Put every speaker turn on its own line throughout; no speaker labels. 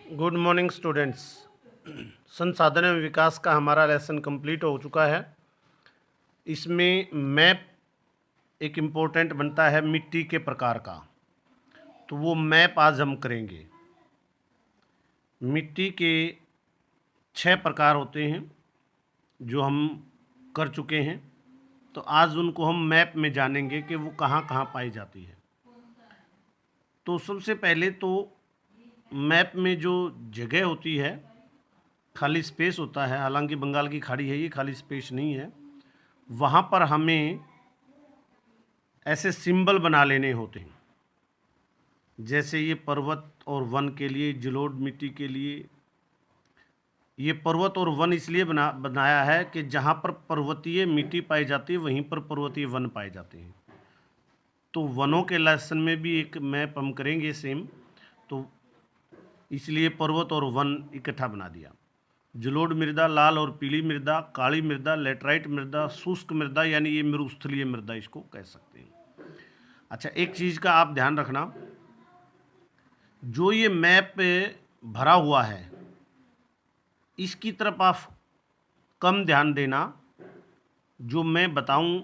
Good morning students. संसाधन एवं विकास का हमारा लेसन कंप्लीट हो चुका है। इसमें मैप एक इम्पोर्टेंट बनता है मिट्टी के प्रकार का, तो वो मैप आज हम करेंगे। मिट्टी के 6 प्रकार होते हैं जो हम कर चुके हैं, तो आज उनको हम मैप में जानेंगे कि वो कहाँ कहाँ पाई जाती है। तो सबसे पहले तो मैप में जो जगह होती है, खाली स्पेस होता है, हालांकि बंगाल की खाड़ी है, ये खाली स्पेस नहीं है, वहाँ पर हमें ऐसे सिंबल बना लेने होते हैं। जैसे ये पर्वत और वन के लिए, जलोढ़ मिट्टी के लिए ये पर्वत और वन इसलिए बनाया है कि जहाँ पर पर्वतीय मिट्टी पाई जाती है वहीं पर पर्वतीय वन पाए जाते हैं। तो वनों के लेसन में भी एक मैप हम करेंगे सेम, तो इसलिए पर्वत और वन इकट्ठा बना दिया। जलोढ़ मृदा, लाल और पीली मृदा, काली मृदा, लेटराइट मृदा, शुष्क मृदा, यानी ये मरुस्थलीय मृदा इसको कह सकते हैं। अच्छा, एक चीज़ का आप ध्यान रखना, जो ये मैप भरा हुआ है इसकी तरफ आप कम ध्यान देना, जो मैं बताऊं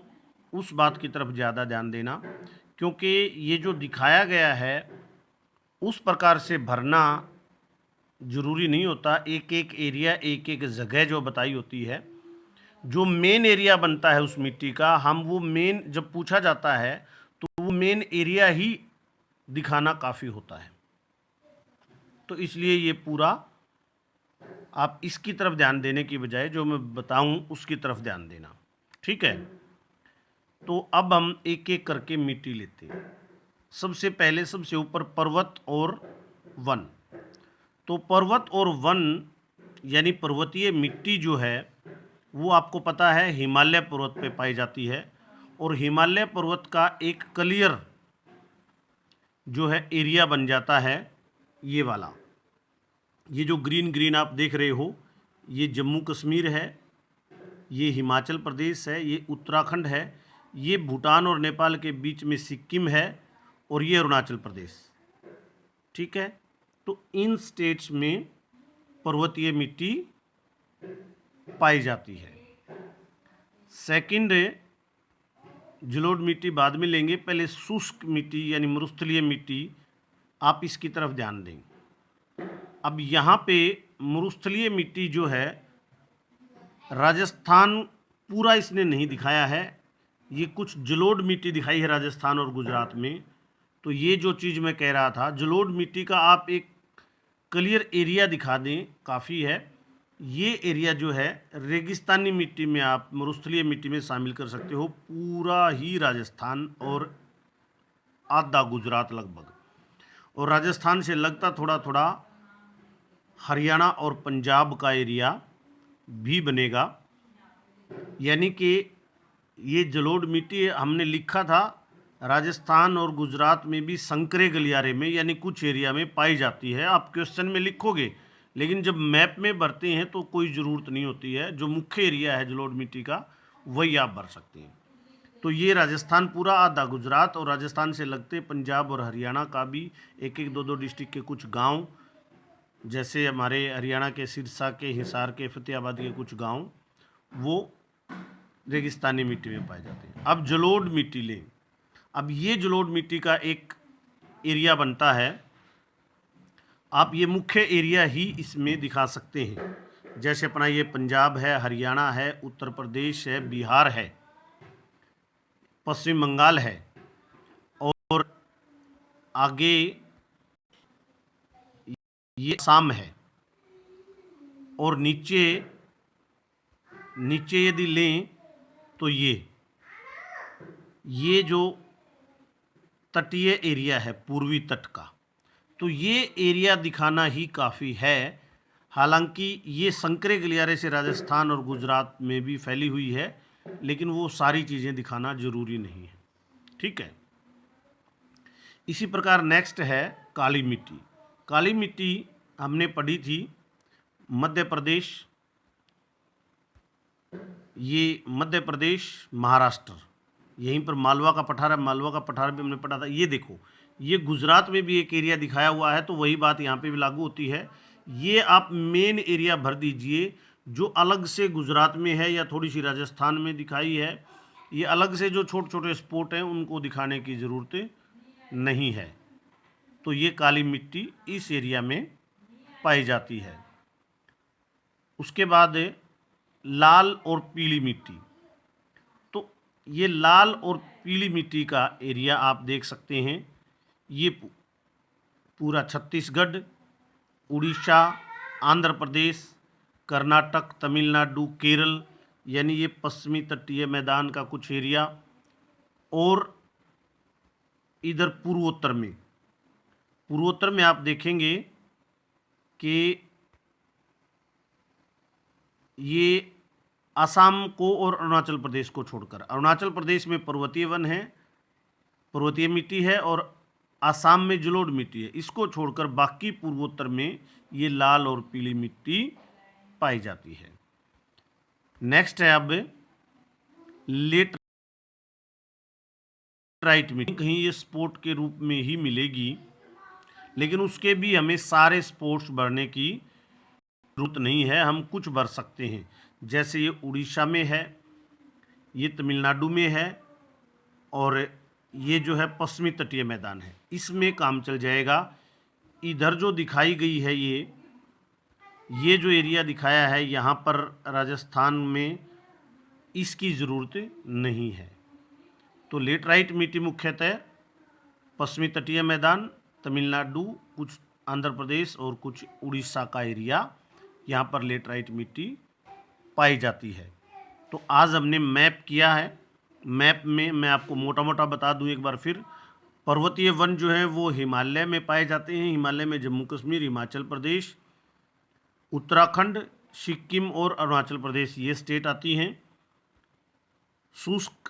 उस बात की तरफ ज़्यादा ध्यान देना, क्योंकि ये जो दिखाया गया है उस प्रकार से भरना ज़रूरी नहीं होता। एक एक एरिया, एक एक जगह जो बताई होती है, जो मेन एरिया बनता है उस मिट्टी का, हम वो मेन जब पूछा जाता है तो वो मेन एरिया ही दिखाना काफ़ी होता है। तो इसलिए ये पूरा आप इसकी तरफ ध्यान देने की बजाय जो मैं बताऊं उसकी तरफ ध्यान देना, ठीक है। तो अब हम एक एक करके मिट्टी लेते हैं। सबसे पहले सबसे ऊपर पर्वत और वन। तो पर्वत और वन यानी पर्वतीय मिट्टी जो है वो आपको पता है हिमालय पर्वत पे पाई जाती है, और हिमालय पर्वत का एक क्लियर जो है एरिया बन जाता है ये वाला। ये जो ग्रीन ग्रीन आप देख रहे हो ये जम्मू कश्मीर है, ये हिमाचल प्रदेश है, ये उत्तराखंड है, ये भूटान और नेपाल के बीच में सिक्किम है, और ये अरुणाचल प्रदेश, ठीक है। तो इन स्टेट्स में पर्वतीय मिट्टी पाई जाती है। सेकंड, जलोढ़ मिट्टी बाद में लेंगे, पहले शुष्क मिट्टी यानी मरुस्थलीय मिट्टी, आप इसकी तरफ ध्यान दें। अब यहाँ पे मरुस्थलीय मिट्टी जो है राजस्थान पूरा इसने नहीं दिखाया है, ये कुछ जलोढ़ मिट्टी दिखाई है राजस्थान और गुजरात में। तो ये जो चीज़ मैं कह रहा था, जलोढ़ मिट्टी का आप एक क्लियर एरिया दिखा दें काफ़ी है। ये एरिया जो है रेगिस्तानी मिट्टी में आप मरुस्थलीय मिट्टी में शामिल कर सकते हो, पूरा ही राजस्थान और आधा गुजरात लगभग, और राजस्थान से लगता थोड़ा थोड़ा हरियाणा और पंजाब का एरिया भी बनेगा। यानी कि ये जलोढ़ मिट्टी हमने लिखा था राजस्थान और गुजरात में भी संकरे गलियारे में, यानी कुछ एरिया में पाई जाती है। आप क्वेश्चन में लिखोगे, लेकिन जब मैप में भरते हैं तो कोई ज़रूरत नहीं होती है, जो मुख्य एरिया है जलोढ़ मिट्टी का वही आप भर सकते हैं। तो ये राजस्थान पूरा, आधा गुजरात, और राजस्थान से लगते पंजाब और हरियाणा का भी एक एक दो दो डिस्ट्रिक्ट के कुछ गांव, जैसे हमारे हरियाणा के सिरसा के, हिसार के, फतेहाबाद के कुछ गांव, वो रेगिस्तानी मिट्टी में पाए जाते हैं। अब जलोढ़ मिट्टी लें। अब ये जलोढ़ मिट्टी का एक एरिया बनता है, आप ये मुख्य एरिया ही इसमें दिखा सकते हैं। जैसे अपना ये पंजाब है, हरियाणा है, उत्तर प्रदेश है, बिहार है, पश्चिम बंगाल है, और आगे ये असम है, और नीचे नीचे यदि लें तो ये जो तटीय एरिया है पूर्वी तट का, तो ये एरिया दिखाना ही काफ़ी है। हालांकि ये संकरे गलियारे से राजस्थान और गुजरात में भी फैली हुई है, लेकिन वो सारी चीज़ें दिखाना ज़रूरी नहीं है, ठीक है। इसी प्रकार नेक्स्ट है काली मिट्टी। काली मिट्टी हमने पढ़ी थी मध्य प्रदेश, ये मध्य प्रदेश, महाराष्ट्र, यहीं पर मालवा का पठार है, मालवा का पठार भी हमने पढ़ा था। ये देखो, ये गुजरात में भी एक एरिया दिखाया हुआ है, तो वही बात यहाँ पे भी लागू होती है ये आप मेन एरिया भर दीजिए। जो अलग से गुजरात में है या थोड़ी सी राजस्थान में दिखाई है, ये अलग से जो छोटे छोटे स्पॉट हैं उनको दिखाने की ज़रूरत नहीं है। तो ये काली मिट्टी इस एरिया में पाई जाती है। उसके बाद लाल और पीली मिट्टी। तो ये लाल और पीली मिट्टी का एरिया आप देख सकते हैं। ये पूरा छत्तीसगढ़, उड़ीसा, आंध्र प्रदेश, कर्नाटक, तमिलनाडु, केरल, यानी ये पश्चिमी तटीय मैदान का कुछ एरिया, और इधर पूर्वोत्तर में आप देखेंगे कि ये असम को और अरुणाचल प्रदेश को छोड़कर, अरुणाचल प्रदेश में पर्वतीय वन है, पर्वतीय मिट्टी है, और आसाम में जलोढ़ मिट्टी है। इसको छोड़कर बाकी पूर्वोत्तर में ये लाल और पीली मिट्टी पाई जाती है। नेक्स्ट है अब लेटराइट मिट्टी। कहीं ये स्पोर्ट के रूप में ही मिलेगी, लेकिन उसके भी हमें सारे स्पोर्ट्स भरने की जरूरत नहीं है, हम कुछ भर सकते हैं। जैसे ये उड़ीसा में है, ये तमिलनाडु में है, और ये जो है पश्चिमी तटीय मैदान है, इसमें काम चल जाएगा। इधर जो दिखाई गई है ये जो एरिया दिखाया है यहाँ पर राजस्थान में इसकी ज़रूरत नहीं है। तो लेटराइट मिट्टी मुख्यतः पश्चिमी तटीय मैदान, तमिलनाडु, कुछ आंध्र प्रदेश और कुछ उड़ीसा का एरिया, यहाँ पर लेटराइट मिट्टी पाई जाती है। तो आज हमने मैप किया है। मैप में मैं आपको मोटा मोटा बता दूं एक बार फिर। पर्वतीय वन जो है वो हिमालय में पाए जाते हैं। हिमालय में जम्मू कश्मीर, हिमाचल प्रदेश, उत्तराखंड, सिक्किम और अरुणाचल प्रदेश ये स्टेट आती हैं। शुष्क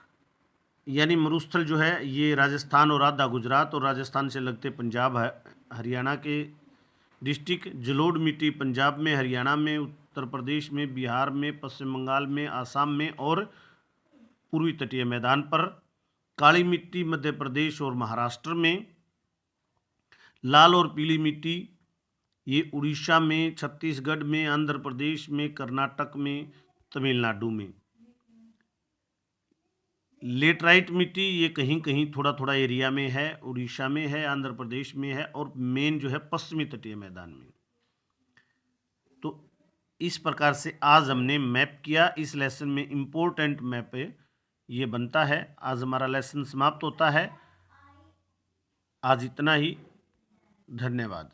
यानी मरुस्थल जो है ये राजस्थान और आधा गुजरात और राजस्थान से लगते पंजाब, हरियाणा के डिस्ट्रिक्ट। जलोढ़ मिट्टी पंजाब में, हरियाणा में, उत्तर प्रदेश में, बिहार में, पश्चिम बंगाल में, आसाम में और पूर्वी तटीय मैदान पर। काली मिट्टी मध्य प्रदेश और महाराष्ट्र में। लाल और पीली मिट्टी ये उड़ीसा में, छत्तीसगढ़ में, आंध्र प्रदेश में, कर्नाटक में, तमिलनाडु में। लेटराइट मिट्टी ये कहीं कहीं थोड़ा थोड़ा एरिया में है, उड़ीसा में है, आंध्र प्रदेश में है, और मेन जो है पश्चिमी तटीय मैदान में। तो इस प्रकार से आज हमने मैप किया। इस लेसन में इम्पोर्टेंट मैप ये बनता है। आज हमारा लेसन समाप्त होता है। आज इतना ही। धन्यवाद।